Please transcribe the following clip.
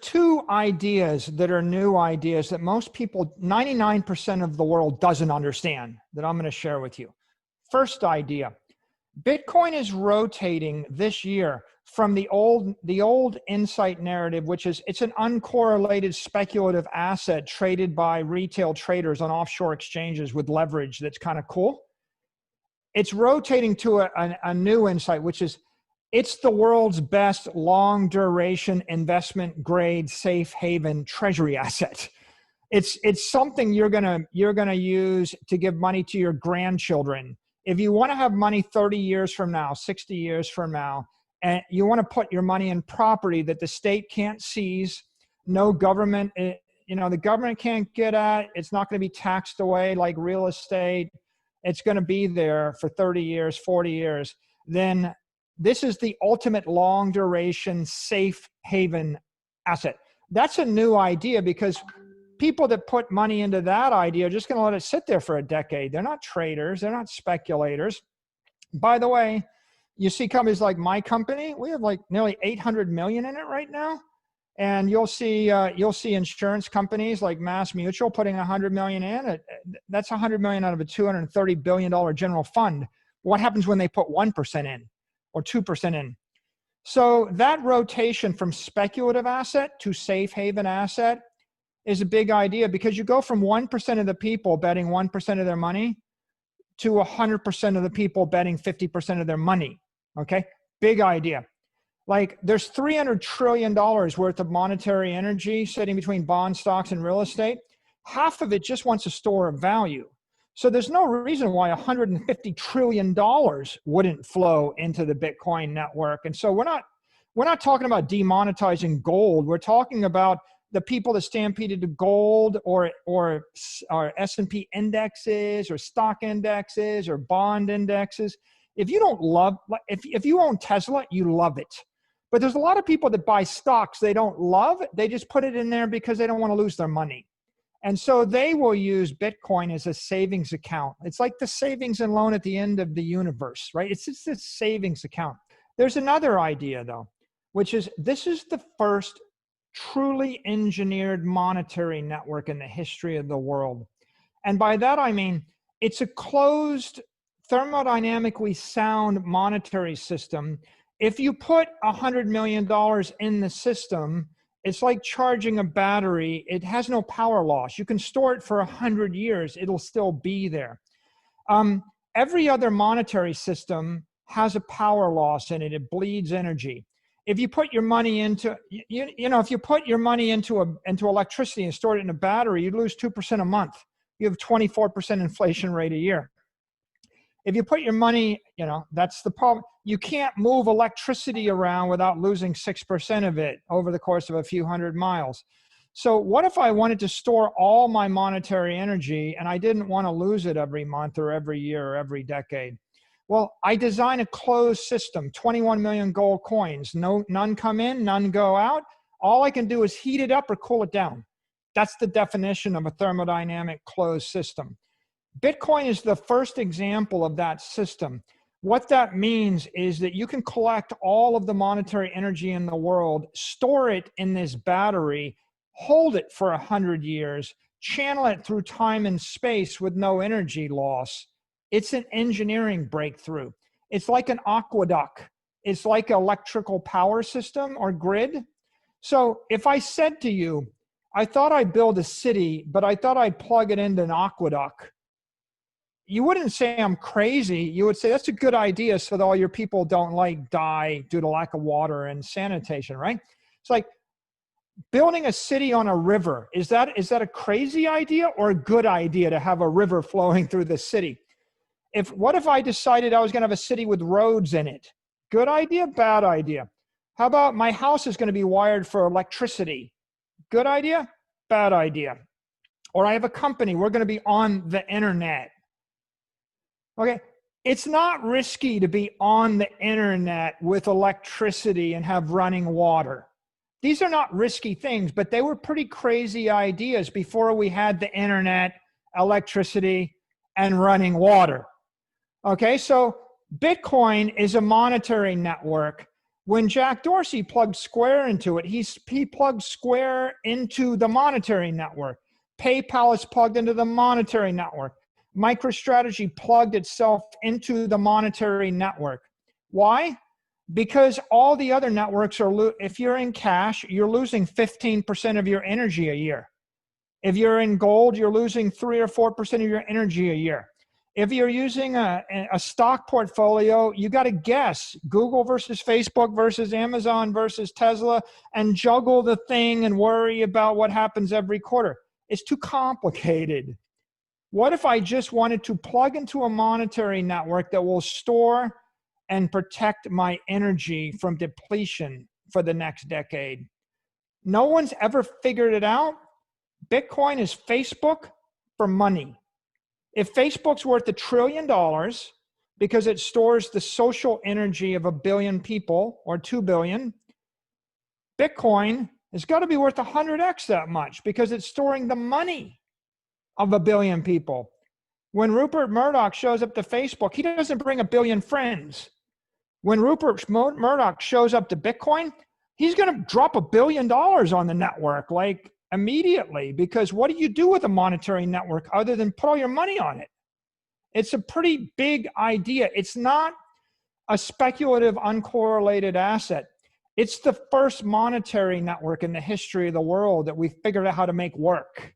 two ideas that are new ideas that most people, 99% of the world doesn't understand, that I'm going to share with you. First idea, Bitcoin is rotating this year from the old insight narrative, which is it's an uncorrelated speculative asset traded by retail traders on offshore exchanges with leverage that's kind of cool. It's rotating to a new insight, which is it's the world's best long duration investment grade safe haven treasury asset. It's something you're gonna use to give money to your grandchildren. If you want to have money 30 years from now, 60 years from now, and you want to put your money in property that the state can't seize, no government, the government can't get at, it's not going to be taxed away like real estate, it's going to be there for 30 years, 40 years, then this is the ultimate long duration safe haven asset. That's a new idea because people that put money into that idea are just going to let it sit there for a decade. They're not traders. They're not speculators. By the way, you see companies like my company, we have like nearly 800 million in it right now. And you'll see insurance companies like Mass Mutual putting 100 million in. That's 100 million out of a $230 billion general fund. What happens when they put 1% in or 2% in? So that rotation from speculative asset to safe haven asset is a big idea because you go from 1% of the people betting 1% of their money to 100% of the people betting 50% of their money, okay? Big idea. Like there's $300 trillion worth of monetary energy sitting between bond stocks and real estate. Half of it just wants a store of value. So there's no reason why $150 trillion wouldn't flow into the Bitcoin network. And so we're not talking about demonetizing gold. We're talking about the people that stampeded to gold or S&P indexes or stock indexes or bond indexes. If you don't love, if you own Tesla, you love it. But there's a lot of people that buy stocks they don't love. They just put it in there because they don't want to lose their money. And so they will use Bitcoin as a savings account. It's like the savings and loan at the end of the universe, right? It's just a savings account. There's another idea though, which is this is the first truly engineered monetary network in the history of the world. And by that, I mean, it's a closed, thermodynamically sound monetary system. If you put $100 million in the system, it's like charging a battery. It has no power loss. You can store it for 100 years. It'll still be there. Every other monetary system has a power loss in it. It bleeds energy. If you put your money into, if you put your money into electricity and store it in a battery, you'd lose 2% a month. You have 24% inflation rate a year. If you put your money, that's the problem. You can't move electricity around without losing 6% of it over the course of a few hundred miles. So what if I wanted to store all my monetary energy and I didn't want to lose it every month or every year or every decade? Well, I design a closed system, 21 million gold coins. None come in, none go out. All I can do is heat it up or cool it down. That's the definition of a thermodynamic closed system. Bitcoin is the first example of that system. What that means is that you can collect all of the monetary energy in the world, store it in this battery, hold it for 100 years, channel it through time and space with no energy loss. It's an engineering breakthrough. It's like an aqueduct. It's like an electrical power system or grid. So if I said to you, I thought I'd build a city, but I thought I'd plug it into an aqueduct, you wouldn't say I'm crazy. You would say that's a good idea so that all your people don't die due to lack of water and sanitation, right? It's like building a city on a river. Is that a crazy idea or a good idea to have a river flowing through the city? What if I decided I was going to have a city with roads in it? Good idea, bad idea? How about my house is going to be wired for electricity? Good idea, bad idea? Or I have a company, we're going to be on the internet. Okay, it's not risky to be on the internet with electricity and have running water. These are not risky things, but they were pretty crazy ideas before we had the internet, electricity, and running water. Okay, so Bitcoin is a monetary network When Jack Dorsey plugged Square into it, he plugged Square into the monetary network. PayPal is plugged into the monetary network. MicroStrategy plugged itself into the monetary network. Why? Because all the other networks are, if you're in cash, you're losing 15% of your energy a year. If you're in gold, you're losing 3 or 4% of your energy a year. If you're using a stock portfolio, you got to guess Google versus Facebook versus Amazon versus Tesla and juggle the thing and worry about what happens every quarter. It's too complicated. What if I just wanted to plug into a monetary network that will store and protect my energy from depletion for the next decade? No one's ever figured it out. Bitcoin is Facebook for money. If Facebook's worth $1 trillion because it stores the social energy of 1 billion people or 2 billion, Bitcoin has got to be worth 100x that much because it's storing the money of 1 billion people. When Rupert Murdoch shows up to Facebook, he doesn't bring 1 billion friends. When Rupert Murdoch shows up to Bitcoin, he's going to drop $1 billion on the network like immediately, because what do you do with a monetary network other than put all your money on it? It's a pretty big idea. It's not a speculative, uncorrelated asset. It's the first monetary network in the history of the world that we figured out how to make work.